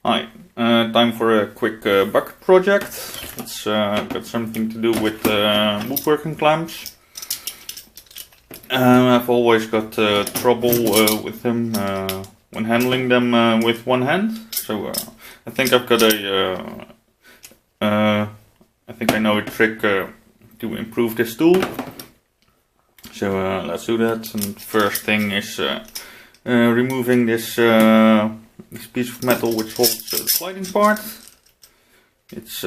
Hi, time for a quick bucket project. It's got something to do with woodworking clamps. I've always got trouble with them when handling them with one hand. So I think I've got I think I know a trick to improve this tool. So let's do that. And first thing is removing this piece of metal which holds the sliding part. It's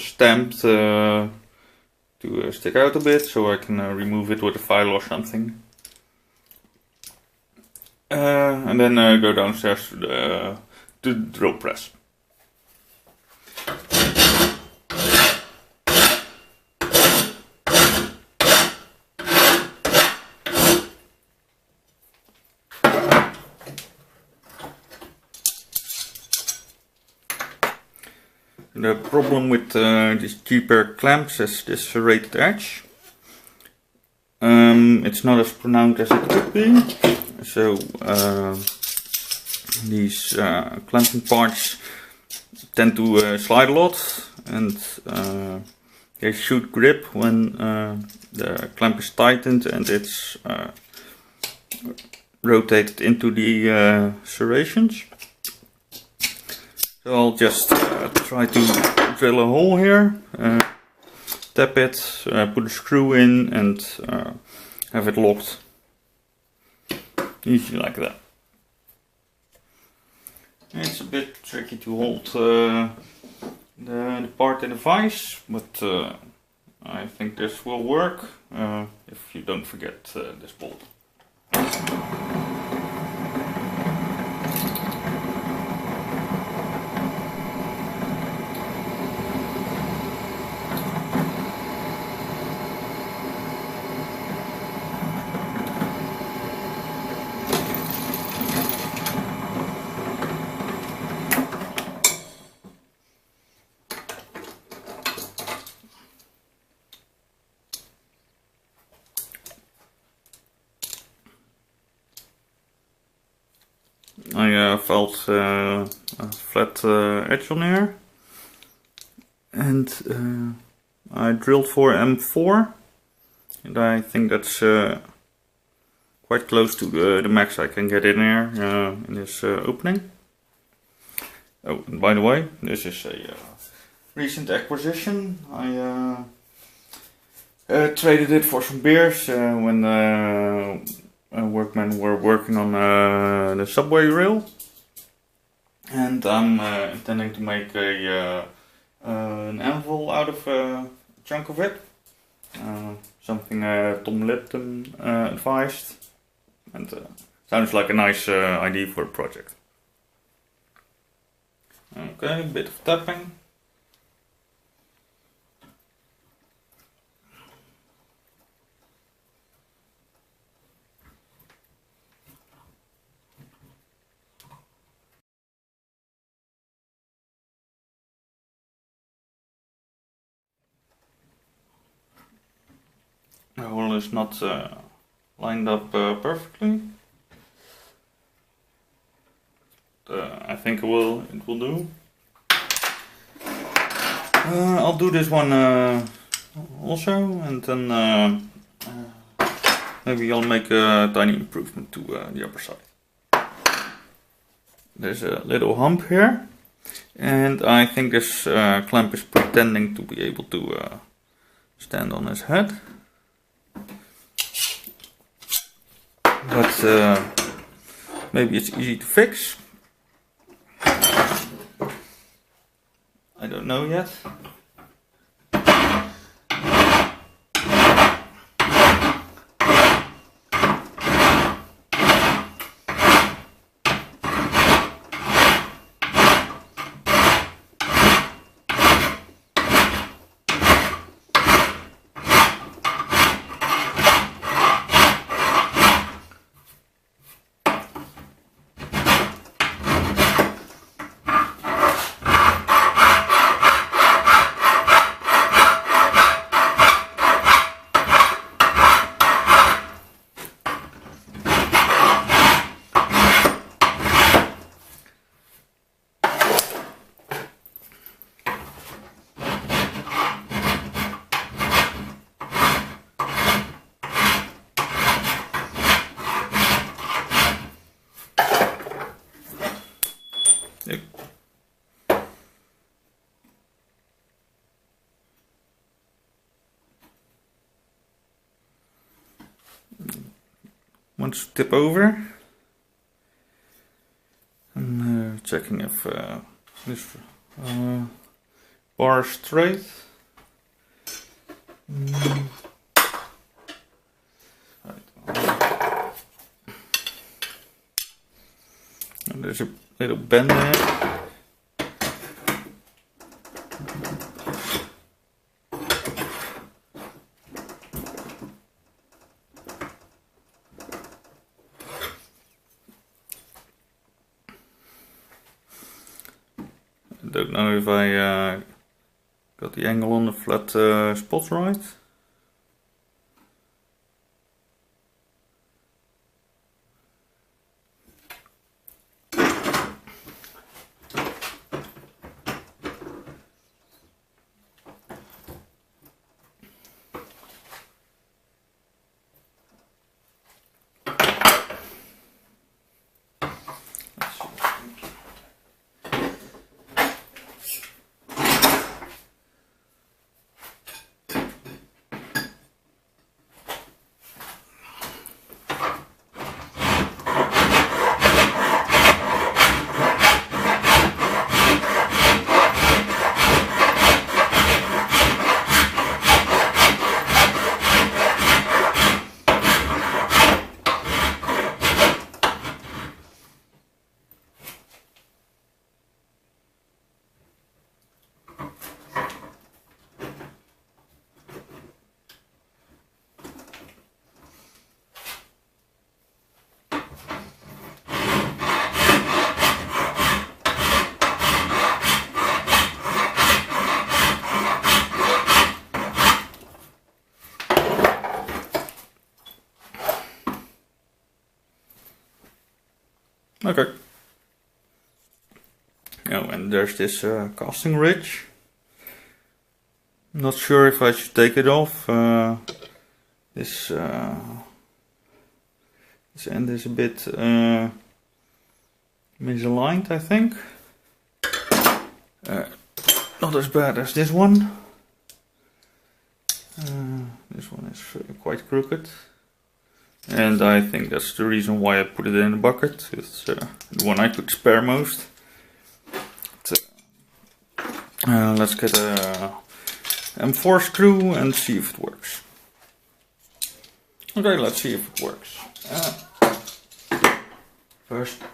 stamped to stick out a bit, so I can remove it with a file or something. And then go downstairs to the drill press. The problem with these cheaper clamps is this serrated edge. It's not as pronounced as it could be. So these clamping parts tend to slide a lot, and they should grip when the clamp is tightened and it's rotated into the serrations. So I'll just try to drill a hole here, tap it, put a screw in, and have it locked. Easy like that. It's a bit tricky to hold the part in the vise, but I think this will work if you don't forget this bolt. I felt a flat edge on here, and I drilled for M4, and I think that's quite close to the max I can get in here in this opening. Oh, and by the way, this is a recent acquisition. I traded it for some beers when workmen were working on the subway rail, and I'm intending to make an anvil out of a chunk of it. Something Tom Lipton advised, and sounds like a nice idea for a project. Okay, a bit of tapping. The hole is not lined up perfectly. I think it will do. I'll do this one also, and then maybe I'll make a tiny improvement to the upper side. There's a little hump here, and I think this clamp is pretending to be able to stand on his head. But maybe it's easy to fix. I don't know yet. wants to tip over. I'm checking if this bar is straight. And there's a little bend there. I don't know if I got the angle on the flat spots right. Okay. Oh, and there's this casting ridge. Not sure if I should take it off. This end is a bit misaligned, I think. Not as bad as this one. This one is quite crooked. And I think that's the reason why I put it in a bucket. It's the one I could spare most. But, let's get a M4 screw and see if it works. Okay, let's see if it works. First,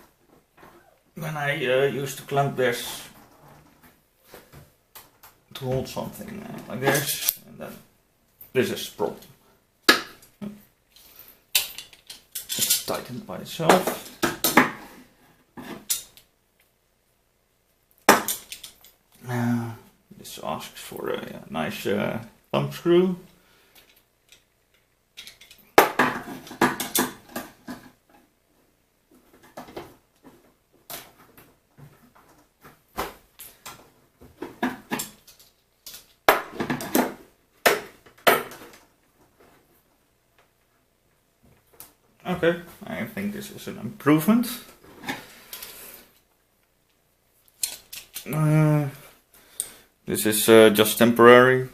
when I use the clamp this to hold something like this, and then this is the problem. It's tightened by itself. This asks for a nice thumb screw. Okay, I think this is an improvement. This is just temporary.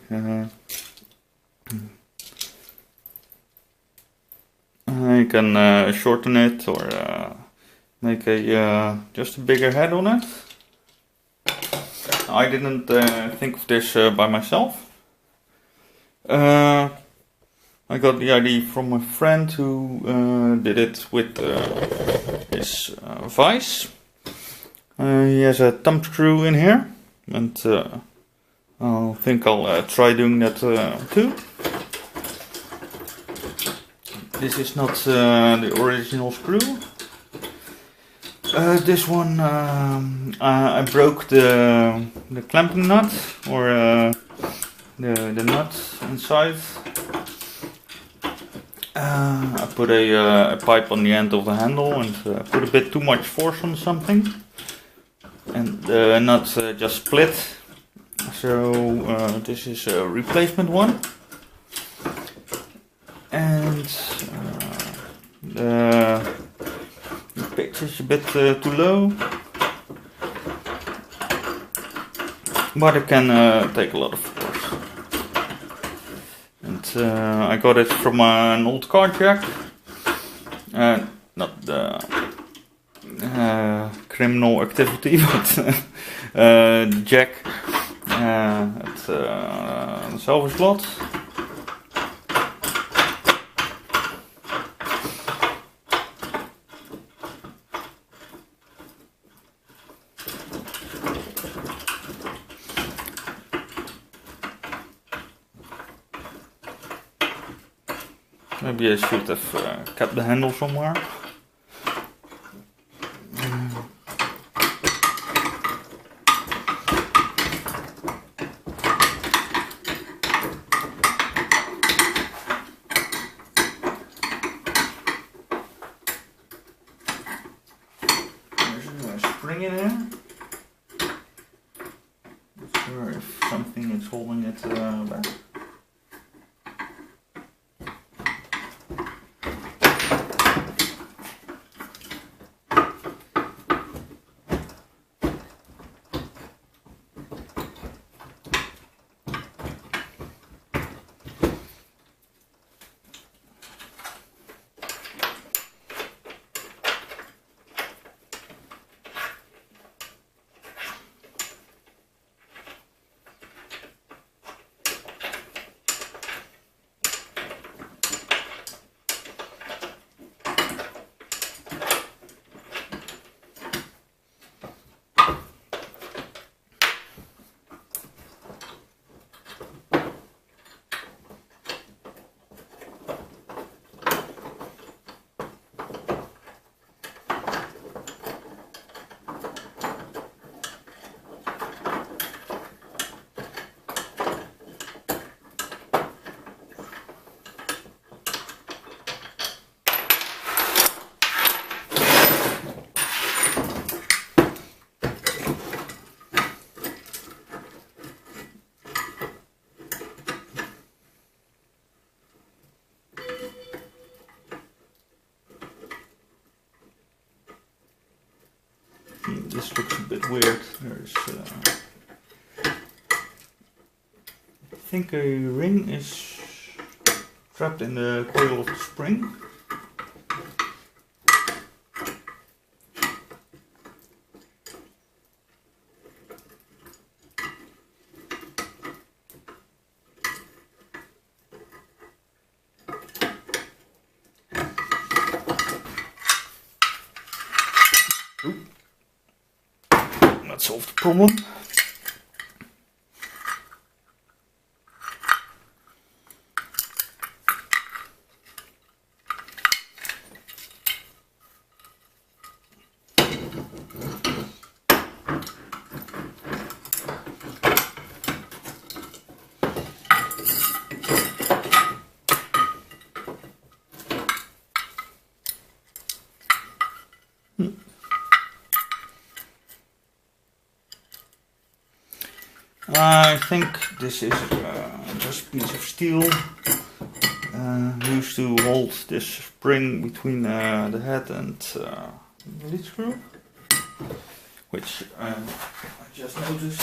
I can shorten it or make a just a bigger head on it. I didn't think of this by myself. I got the idea from a friend who did it with his vise. He has a thumb screw in here, and I think I'll try doing that too. This is not the original screw. This one I broke the clamping nut, or the nut inside. I put a pipe on the end of the handle and put a bit too much force on something, and the nut just split. So this is a replacement one, and the pitch is a bit too low, but it can take a lot of force. And I got it from an old car jack. Not the criminal activity, but the jack at the salvage lot. Maybe I should have kept the handle somewhere. There's a spring in here. Not sure if something is holding it back. This looks a bit weird. There's, I think a ring is trapped in the coil of the spring. That solved the problem. I think this is just a piece of steel used to hold this spring between the head and the lead screw, which I just noticed.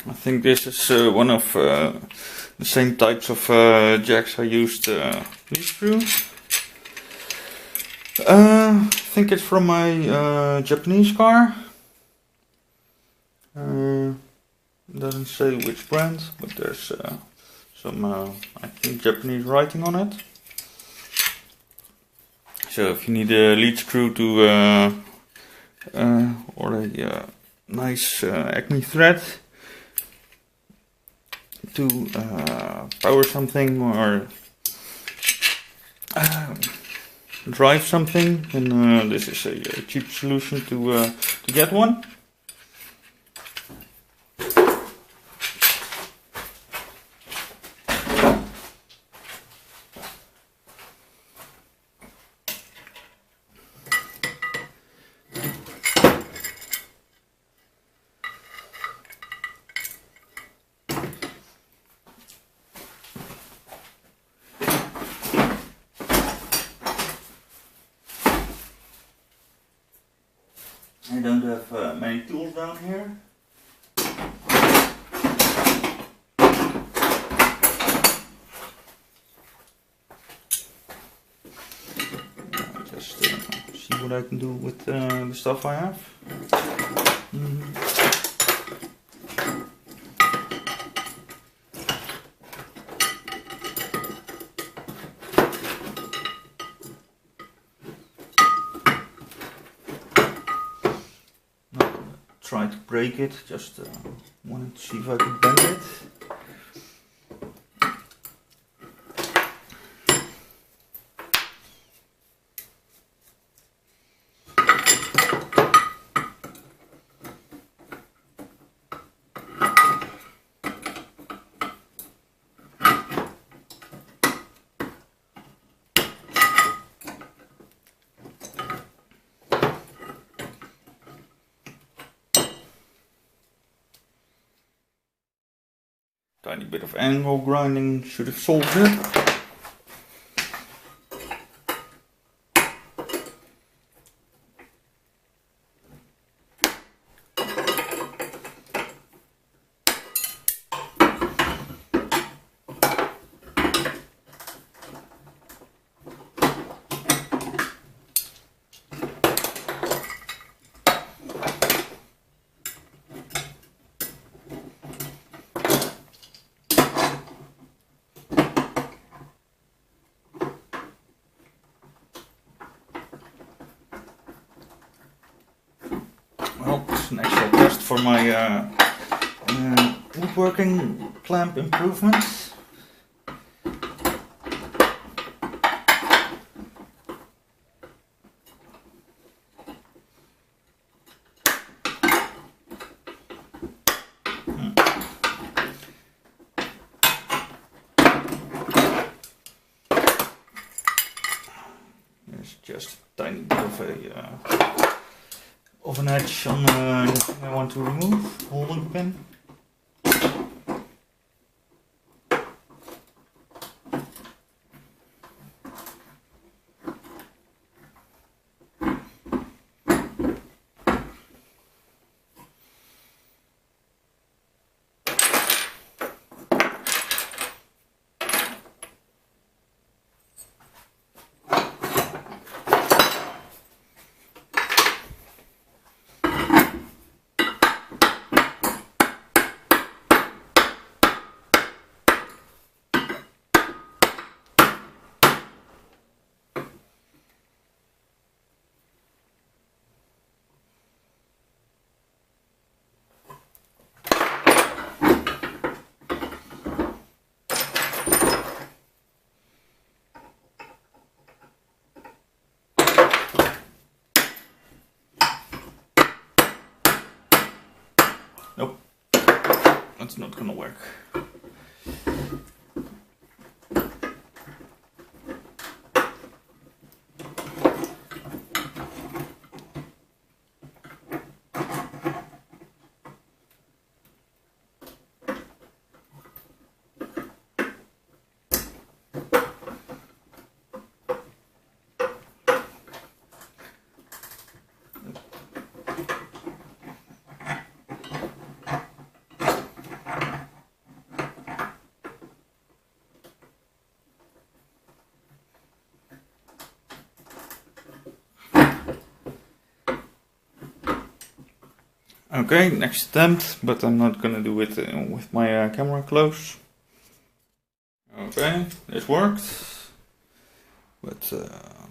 I think this is one of the same types of jacks I used lead screw. I think it's from my Japanese car. Doesn't say which brand, but there's some I think Japanese writing on it. So if you need a lead screw to or a nice Acme thread to power something or drive something, and this is a cheap solution to get one. I don't have many tools down here. what I can do with the stuff I have. Not gonna try to break it, just wanted to see if I could bend it. Tiny bit of angle grinding should have solved it. Well, it's an actual test for my woodworking clamp improvements. There's just a tiny bit of an edge on the thing I want to remove, holding pin. Nope, that's not gonna work. Okay, next attempt, but I'm not gonna do it with my camera close. Okay, this worked. But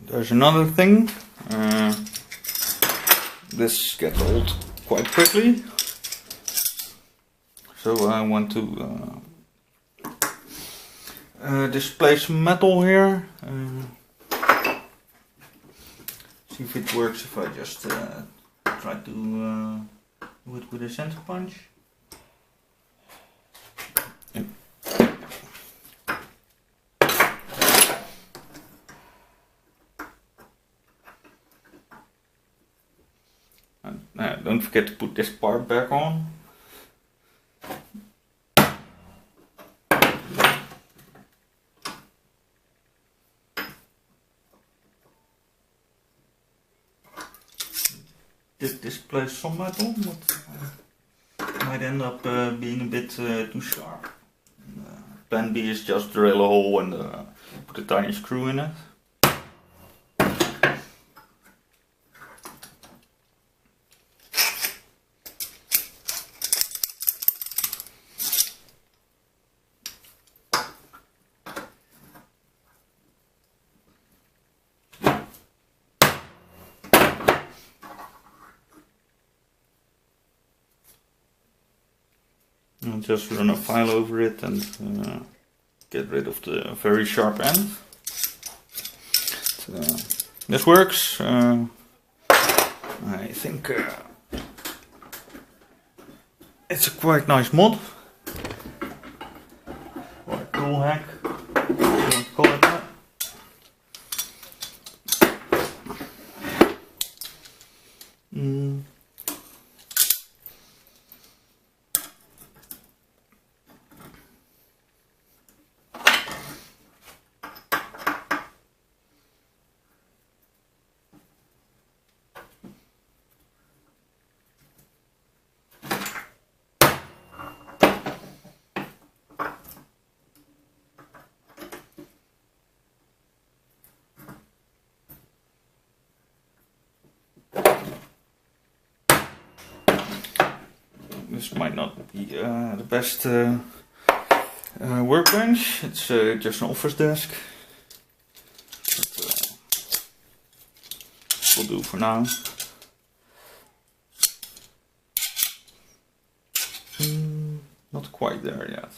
there's another thing. This gets old quite quickly. So I want to display some metal here. See if it works if I just try to do it with a center punch. Yep. And don't forget to put this part back on. Did display some metal, but might end up being a bit too sharp. Plan B is just drill a hole and put a tiny screw in it. I'll just run a file over it and get rid of the very sharp end. This works. I think it's a quite nice mod. Or a tool hack, if you want to call it that. This might not be the best workbench. It's just an office desk. But, will do for now. Not quite there yet.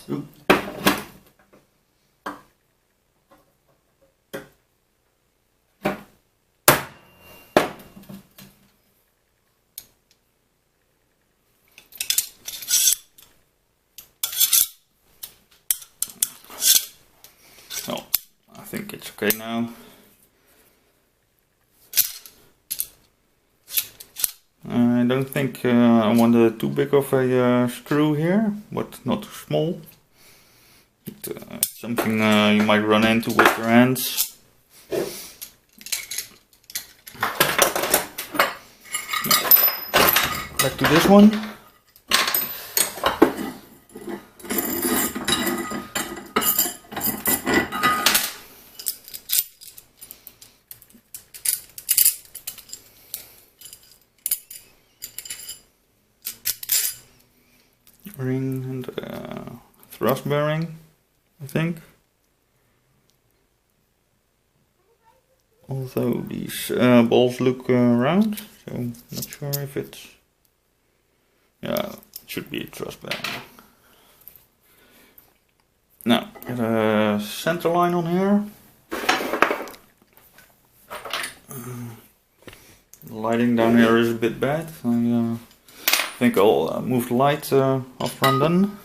Oop. Oh, I think it's okay now. I don't think I want too big of a screw here, but not too small. Something you might run into with your hands. Back to this one. Ring and thrust bearing, I think. Although these balls look round, so I'm not sure if it's... Yeah, it should be a thrust bearing. Now, get a center line on here. The lighting down here is a bit bad. I think I'll move the light after I'm done.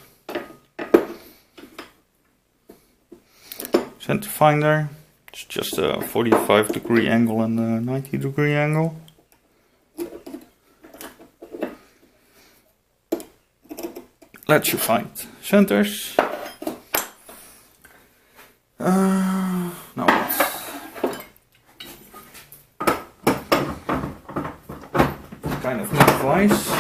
Center finder, it's just a 45-degree angle and a 90-degree angle. Lets you find centers. Now what? Kind of new vise.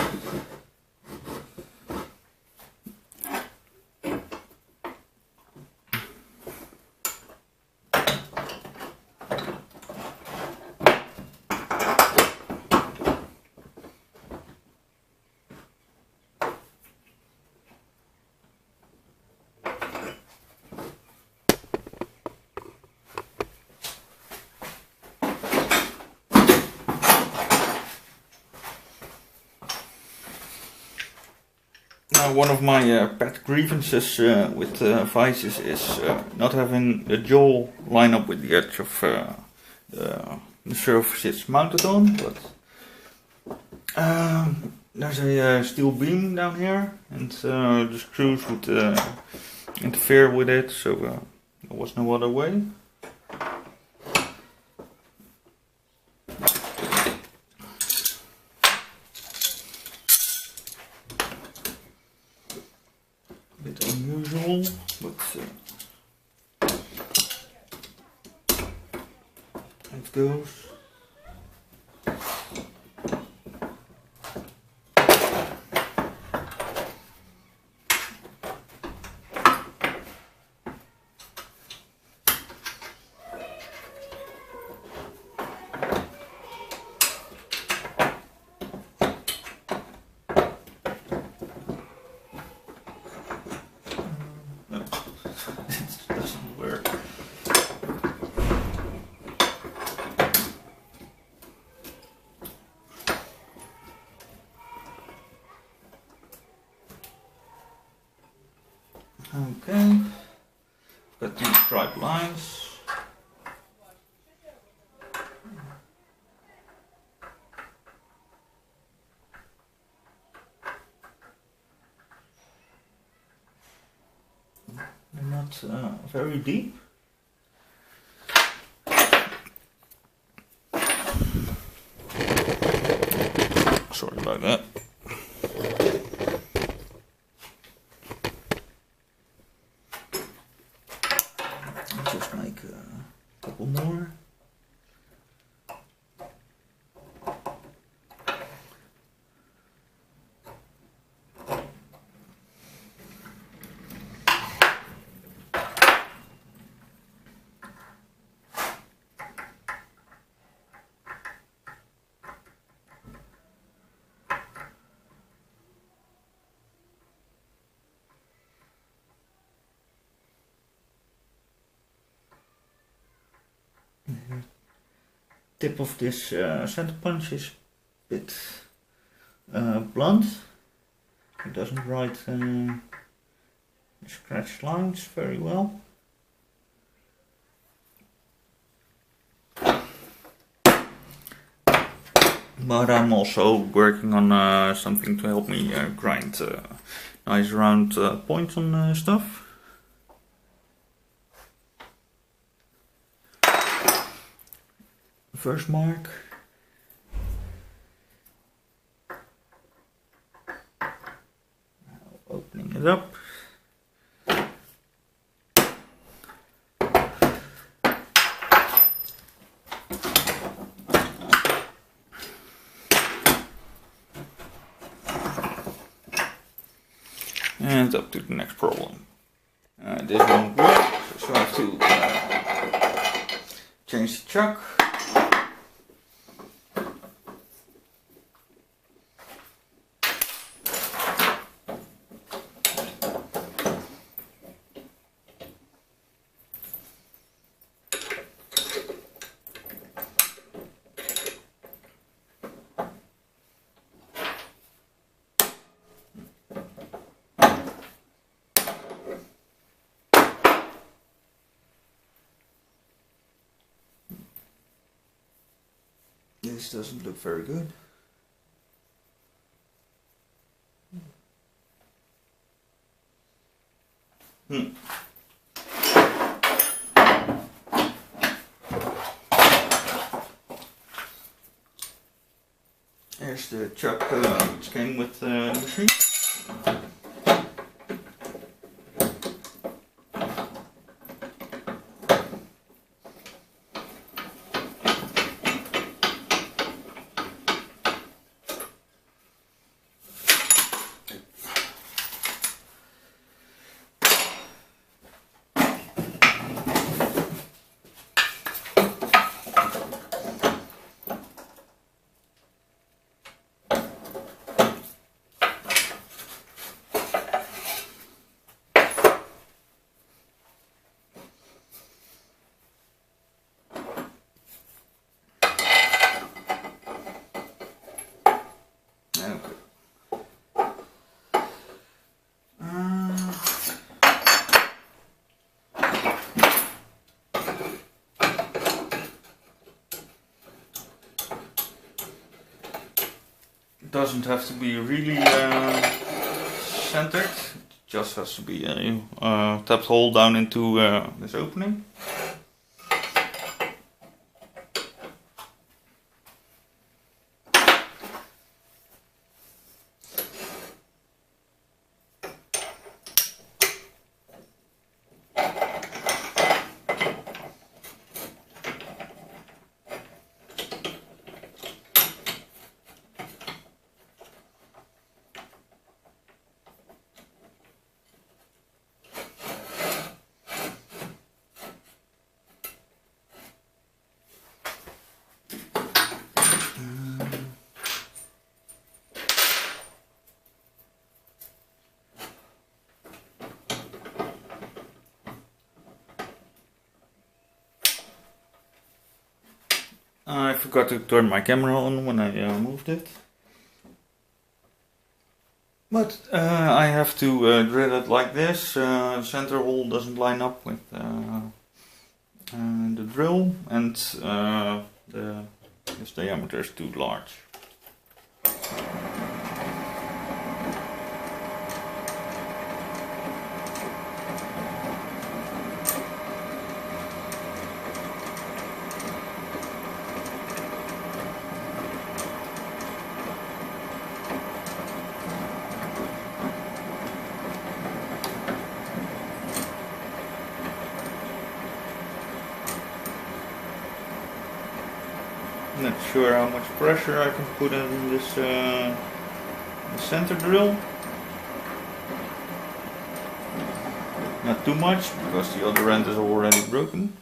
One of my pet grievances with vices is not having the jaw line up with the edge of the surface it's mounted on. But there's a steel beam down here, and the screws would interfere with it, so there was no other way. bit unusual, but it goes. Okay, got these striped lines. They're not very deep. Sorry about that. Just make a couple more. Tip of this center punch is a bit blunt. It doesn't write scratch lines very well. But I'm also working on something to help me grind nice round points on stuff. First mark. Now opening it up. And up to the next problem. This won't work, so I have to change the chuck. This doesn't look very good. Here's the chuck which came with the machine. It doesn't have to be really centered, it just has to be a tapped hole down into this opening. I forgot to turn my camera on when I moved it. But I have to drill it like this. Center hole doesn't line up with the drill, and this diameter is too large. Not sure how much pressure I can put in this the center drill. Not too much, because the other end is already broken.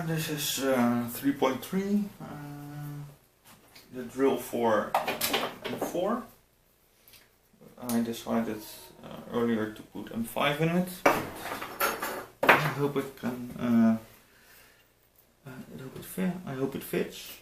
This is 3.3, the drill for M4. I decided earlier to put M5 in it. I hope it can. I hope it fits.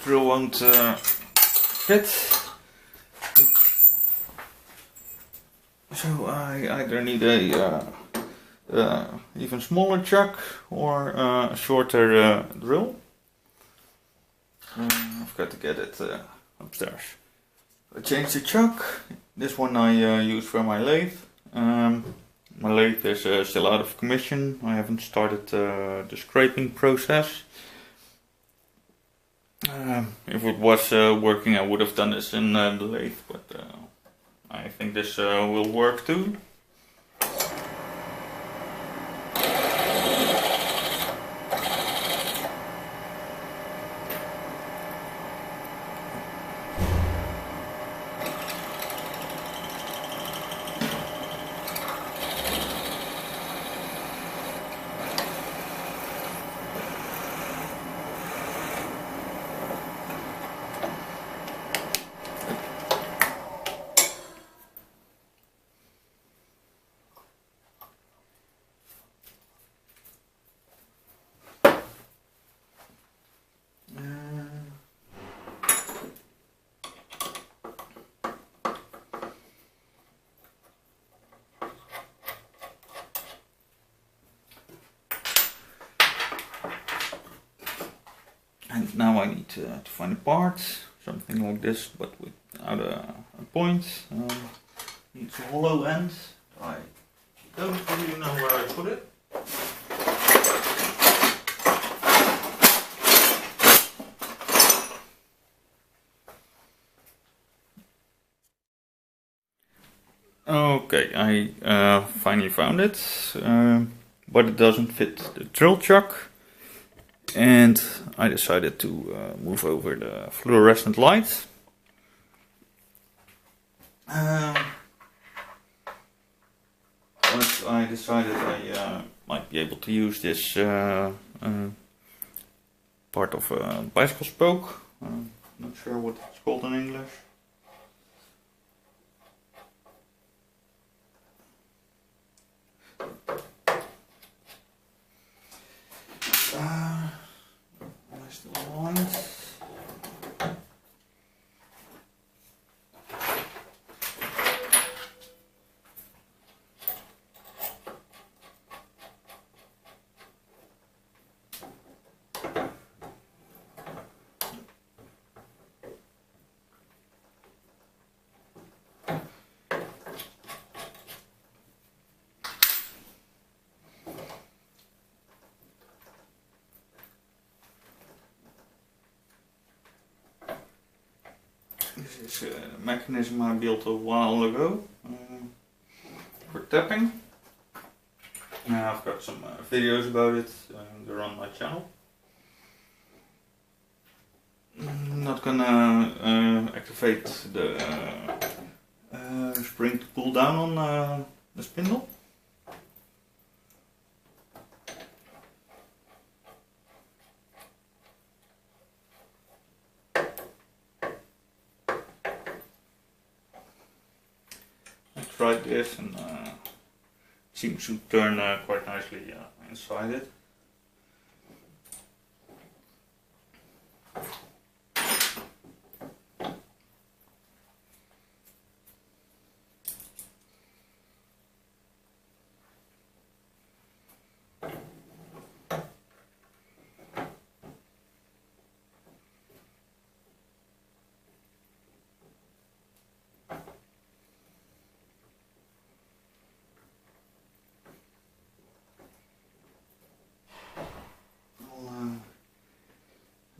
Drill won't fit, so I either need a even smaller chuck or a shorter drill. I've got to get it upstairs. I changed the chuck. This one I use for my lathe. My lathe is still out of commission. I haven't started the scraping process. If it was working, I would have done this in the lathe, but I think this will work too. And now I need to find a part, something like this, but without a point. Needs a hollow end. I don't really know where I put it. Okay, I finally found it, but it doesn't fit the drill chuck, and I decided to move over the fluorescent light. But I decided I might be able to use this part of a bicycle spoke. Not sure what it's called in English. Where's the lines? This is a mechanism I built a while ago for tapping. I've got some videos about it, they're on my channel. I'm not gonna activate the spring to pull down on the spindle. Tried this and it seems to turn quite nicely inside it.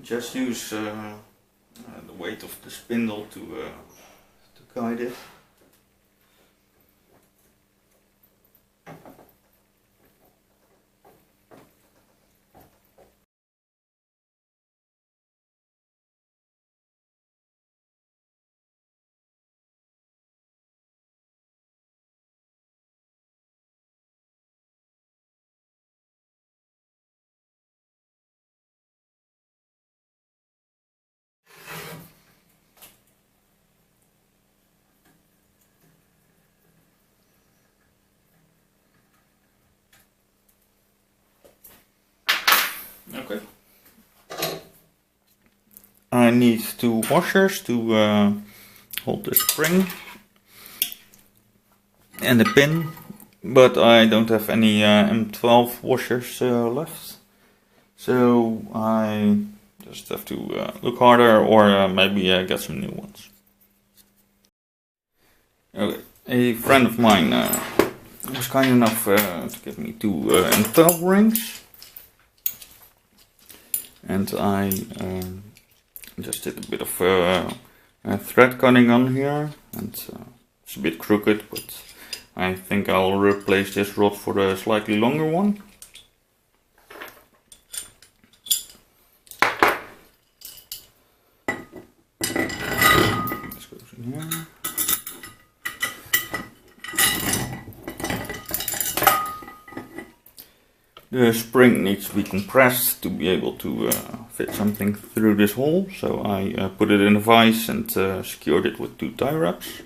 Just use the weight of the spindle to guide it. Okay. I need 2 washers to hold the spring and the pin, but I don't have any M12 washers left, so I just have to look harder or maybe get some new ones. Okay, a friend of mine was kind enough to give me 2 M12 rings. And I just did a bit of thread cutting on here, and it's a bit crooked, but I think I'll replace this rod for the slightly longer one. This goes in here. The spring needs to be compressed to be able to fit something through this hole, so I put it in a vise and secured it with 2 tie wraps.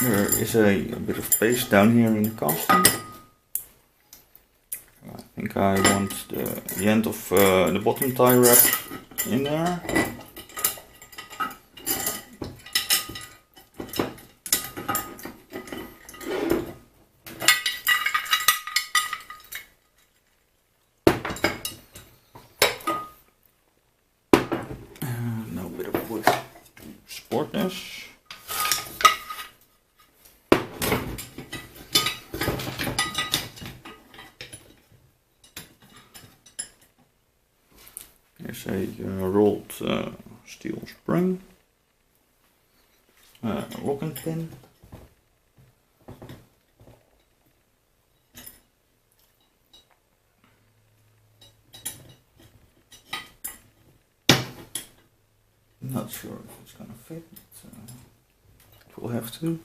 There is a bit of space down here in the casting. I think I want the end of the bottom tie wrap in there. this. Here's a rolled steel spring, rocking pin, not sure if it's gonna fit, but it will have to.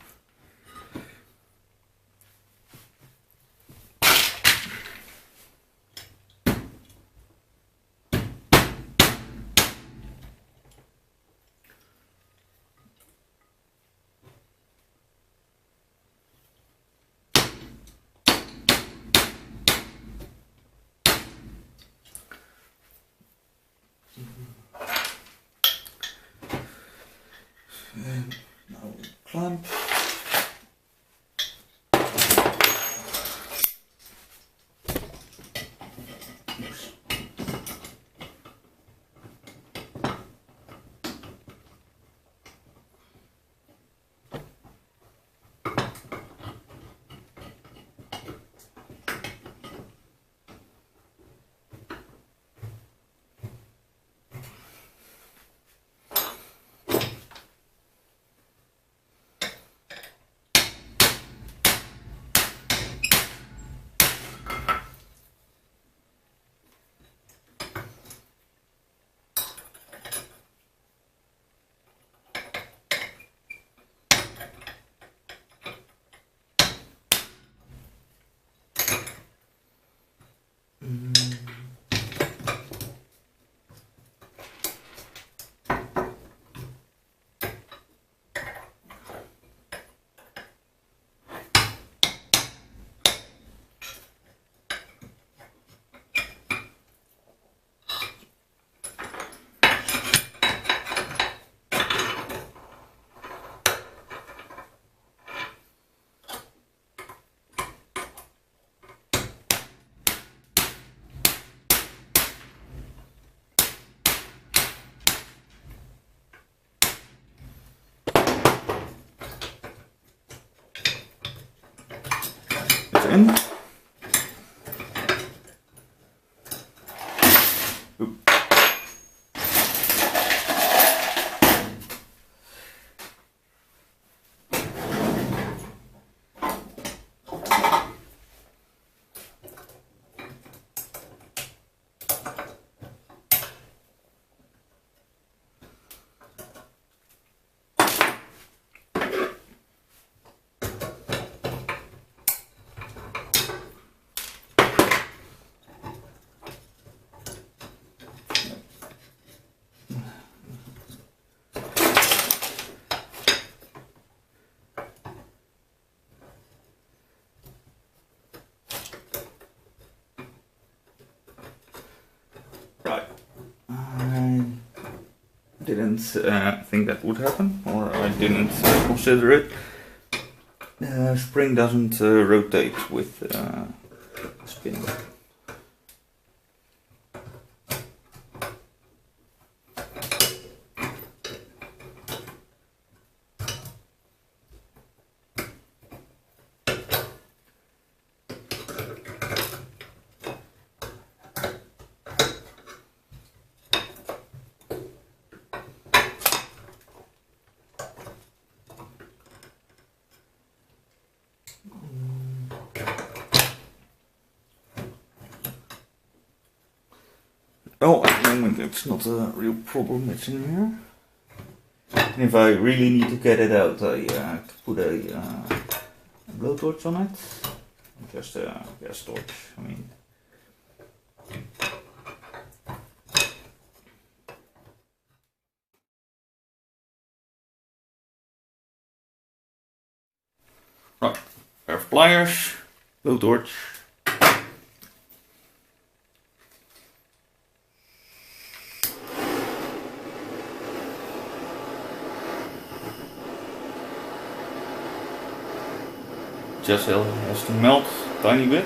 And now we clamp. In. Oop. Right. I didn't think that would happen, or I didn't consider it. Spring doesn't rotate with spinning. Oh, at the moment it's not a real problem, it's in here. And if I really need to get it out, I put a blowtorch on it. Just a gas torch, I mean. Right, pair of pliers, blowtorch. Just has to melt a tiny bit.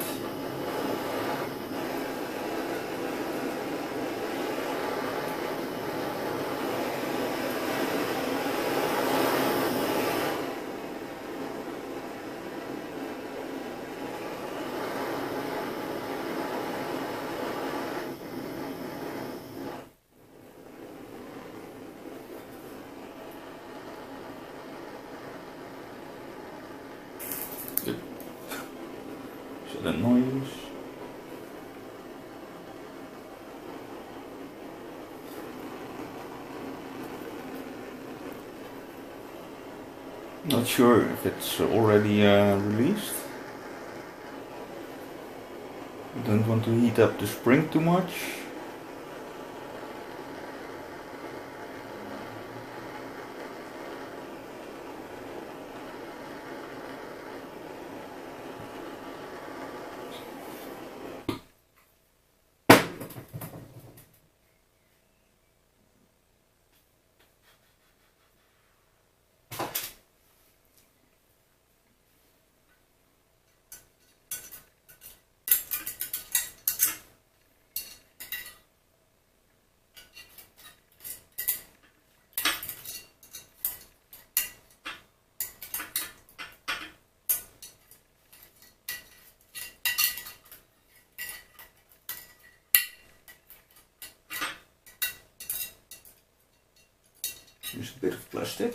the noise. Not sure if it's already released. Don't want to heat up the spring too much. Use a bit of plastic.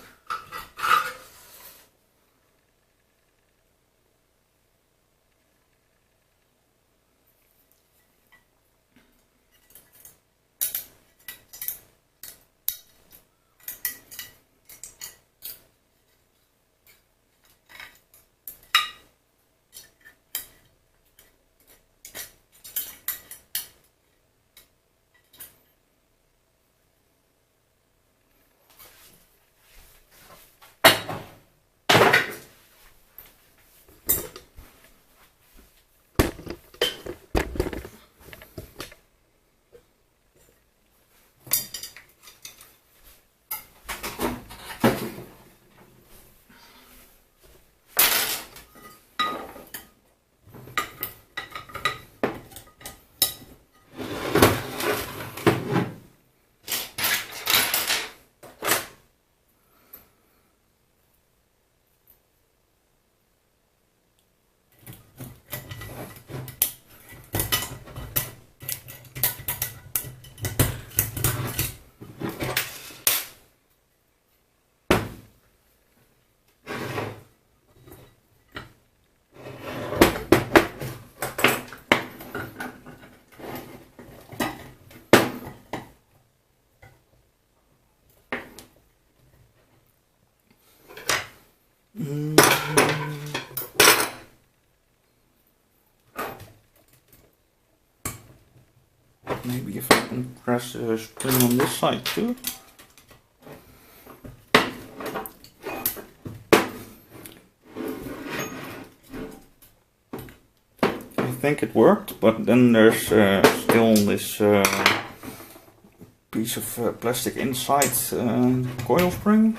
Maybe if I can press the spring on this side too. I think it worked, but then there's still this piece of plastic inside coil spring.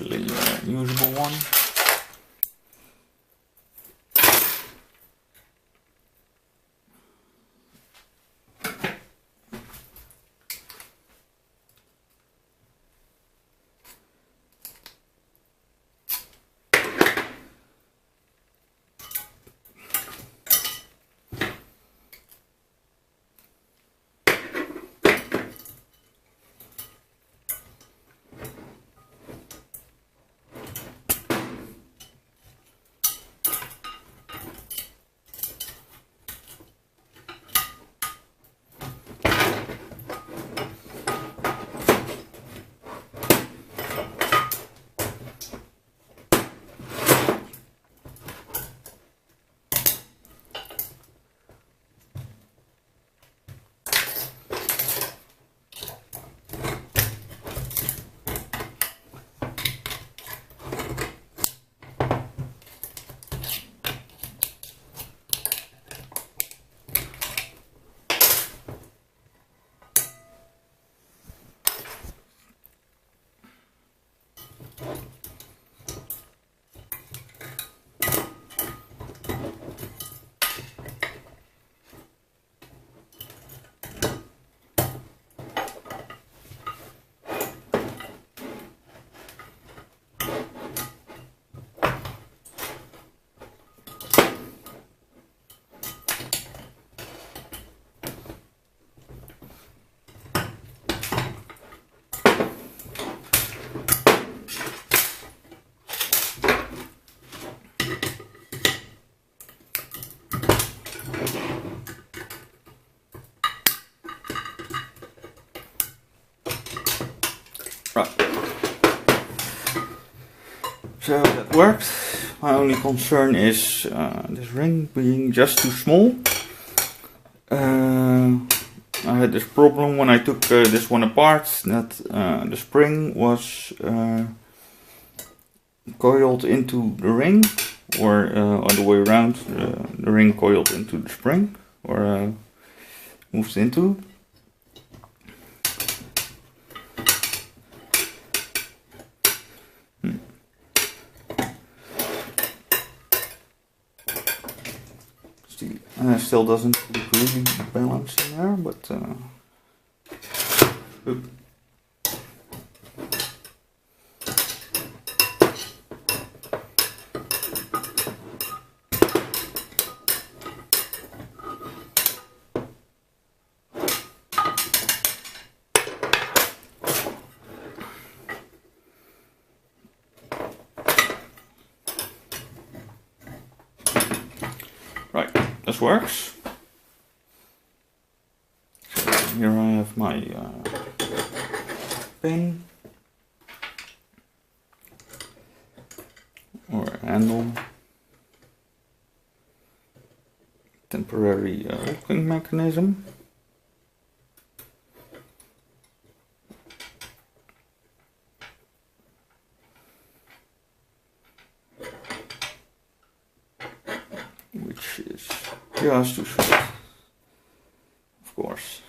Actually usable one. Right. So that worked. My only concern is this ring being just too small. I had this problem when I took this one apart, that the spring was coiled into the ring, or other way around, the ring coiled into the spring, or moved into. Still doesn't look really balanced in there, but right, this works. So here I have my pin or handle, temporary hooking mechanism. Which is just too short, of course.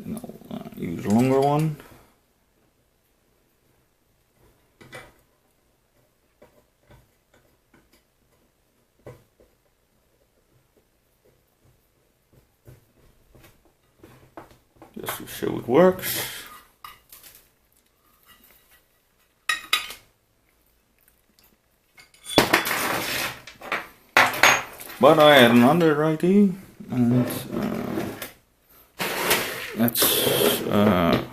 And I'll use a longer one. Just to show it works. But I had another idea, and that's a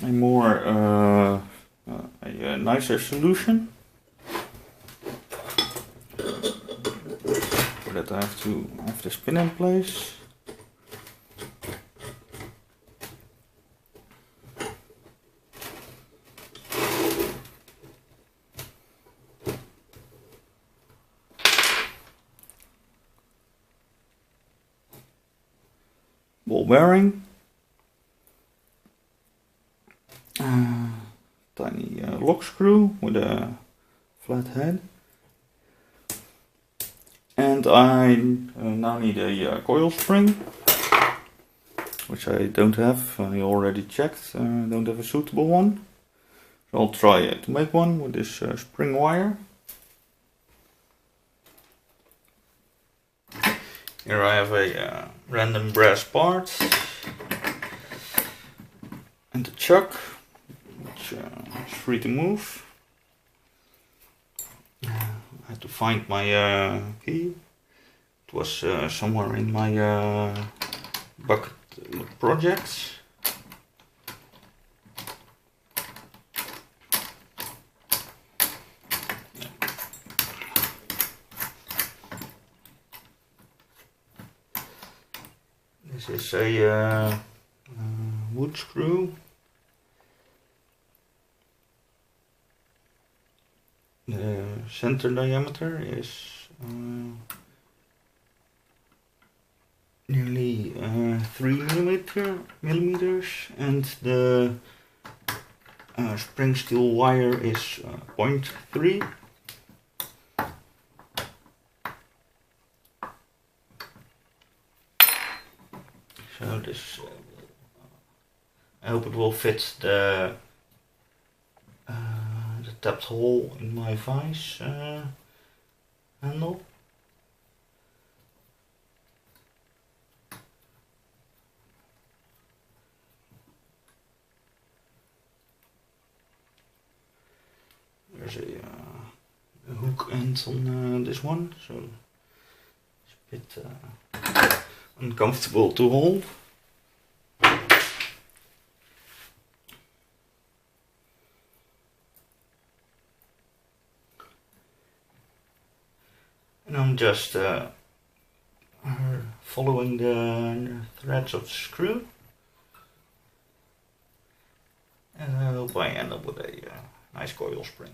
more a nicer solution. For that I have to have the spin in place. Ball bearing, tiny lock screw with a flat head, and I now need a coil spring, which I don't have. I already checked. I don't have a suitable one, so I'll try to make one with this spring wire. Here I have a random brass part and a chuck, which is free to move. I had to find my key. It was somewhere in my bucket projects. This is a wood screw. The center diameter is nearly 3 millimeters, and the spring steel wire is 0.3. So this, I hope it will fit the tapped hole in my vise handle. There's a hook end on this one, so it's a bit uncomfortable to hold. And I'm just following the threads of the screw, and I hope I end up with a nice coil spring.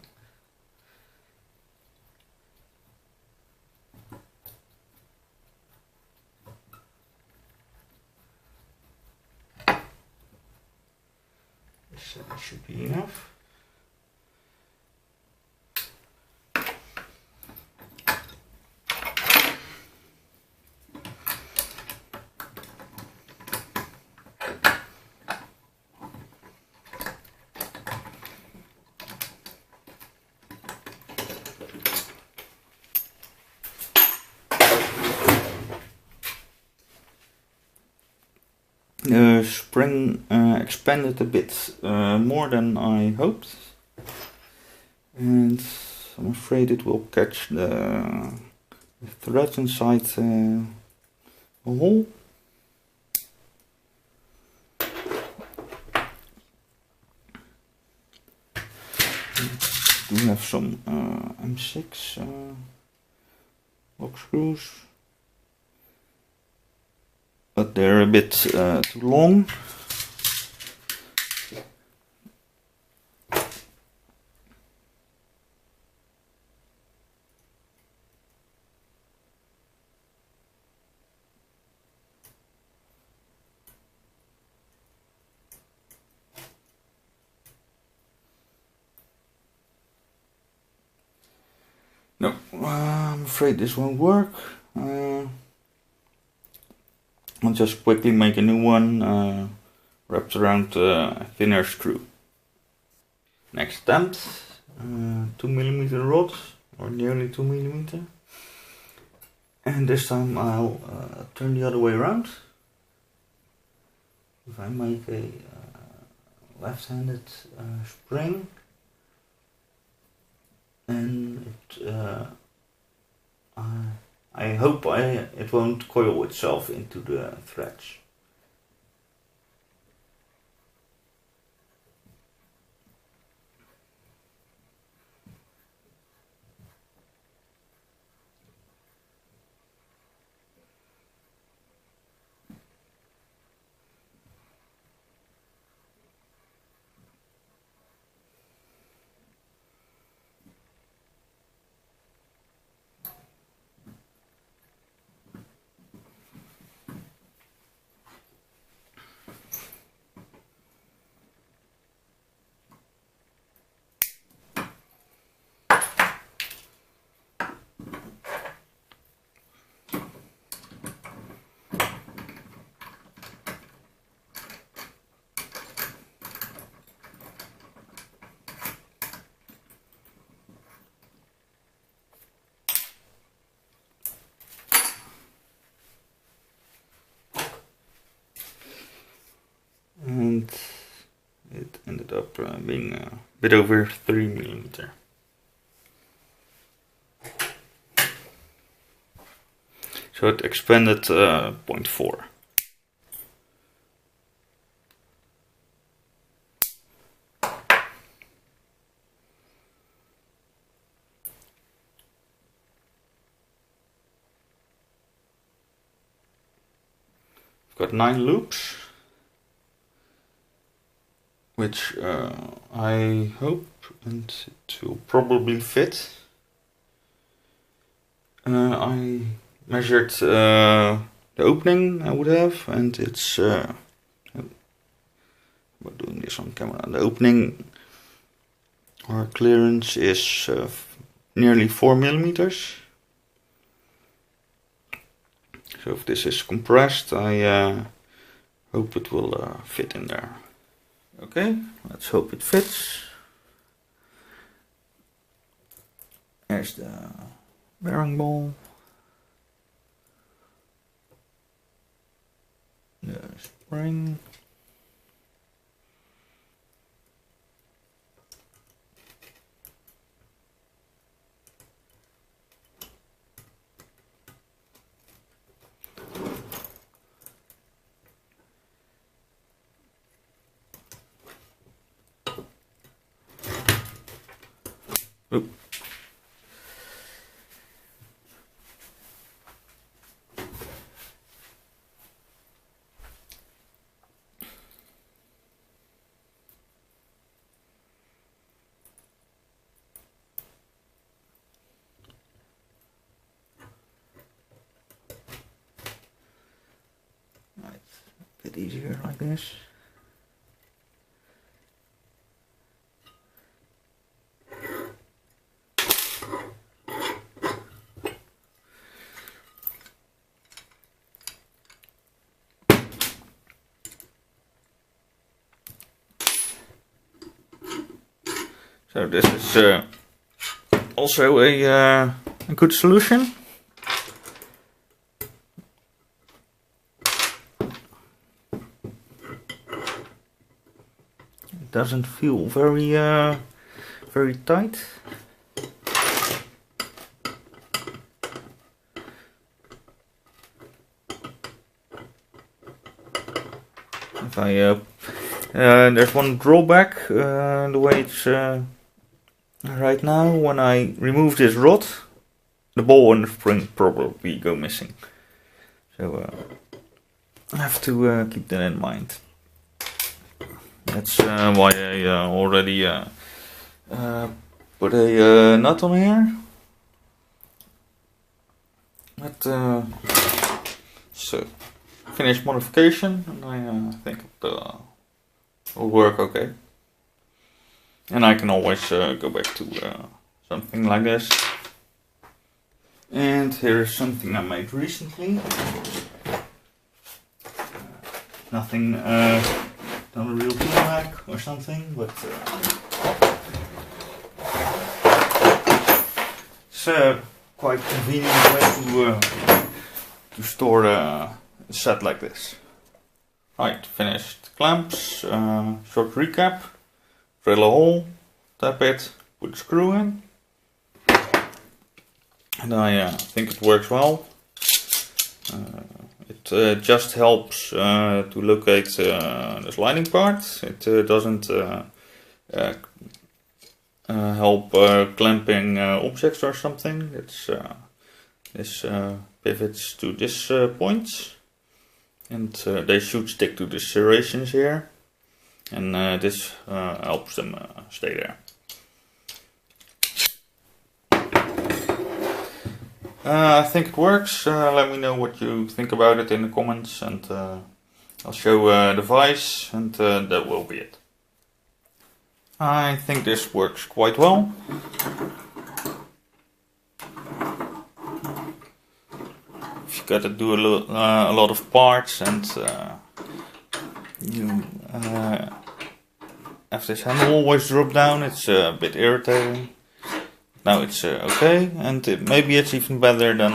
This should be enough. The spring expanded a bit more than I hoped, and I'm afraid it will catch the thread inside a hole. We have some M6 lock screws, but they're a bit too long. No, I'm afraid this won't work. I'll just quickly make a new one wrapped around a thinner screw. Next attempt, 2mm rod, or nearly 2mm. And this time I'll turn the other way around. If I make a left-handed spring, and I hope it won't coil itself into the threads. And it ended up being a bit over 3mm. So it expanded 0.4. I've got 9 loops, which I hope and it will probably fit. I measured the opening I would have, and it's about doing this on camera. The opening or clearance is nearly 4mm. So if this is compressed, I hope it will fit in there. Okay, let's hope it fits. There's the bearing ball, the spring, bit easier like this. So this is also a good solution. It doesn't feel very tight. If I there's one drawback, the way it's right now. When I remove this rod, the ball and the spring probably go missing. So I have to keep that in mind. That's why I already put a nut on here. But so finished modification, and I think it will work okay. And I can always go back to something like this. And here is something I made recently. Nothing done a real tool hack or something, but it's a quite convenient way to store a set like this. Right, finished clamps. Short recap. Drill a hole, tap it, put a screw in, and I think it works well. It just helps to locate the sliding part. It doesn't help clamping objects or something. This pivots to this point, and they should stick to the serrations here. And this helps them stay there. I think it works. Let me know what you think about it in the comments, and I'll show the vise, and that will be it. I think this works quite well. If you gotta do a lot of parts, and you have this handle always drop down, it's a bit irritating. Now it's okay, and maybe it's even better than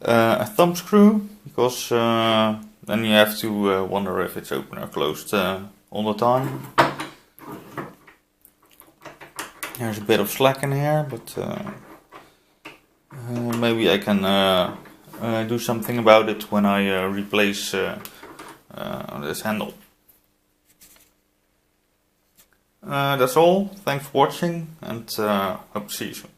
a thumb screw, because then you have to wonder if it's open or closed all the time. There's a bit of slack in here, but maybe I can do something about it when I replace this handle. That's all. Thanks for watching, and hope to see you soon.